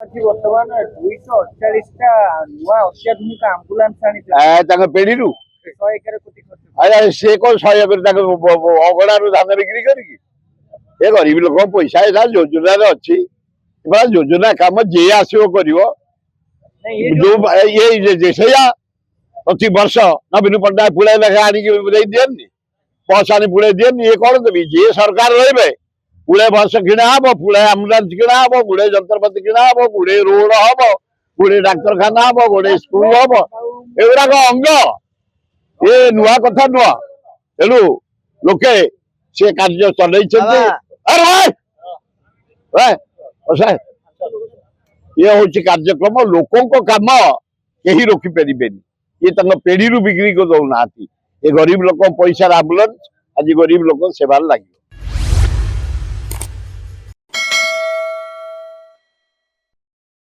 ଆଜି ବର୍ତ୍ତମାନ 248ଟା ନୂଆ ଅତ୍ୟାଧୁନିକ ଆମ୍ବୁଲାନ୍ସ ଆଣିଛନ୍ତି पेढ़ी 111 କୋଟି ଖର୍ଚ୍ଚ। अरे सी कौन 100 अगड़ारू धान बिक्री करी ये गरीब लोक पैसा एटा योजना अच्छी योजना कम जी आसो कर नहीं, ये जो ये प्रति वर्ष नवीन पट्टनायक पुड़े लेखा आनी दिए बस आनी पुड़े दिए ये कौन देवी जी सरकार रे पुड़े बस किणा हम पुड़े आम्बुलांस किणा हम गुड़े जंत्रपाति किणा हम गुड़े रोड हम गुड़े डाक्तरखाना हम गुड़े स्कूल हम एगुड़ाक अंग ये नुआ कथा नुआ तेणु लोके से कार्य चल ये हूँ कार्यक्रम लोकों काम कहीं रोकी पारे ये पेढ़ी बिक्री को दौना ये गरीब लोक पैसा आम्बुलांस आज गरीब लोक सेवार लगे।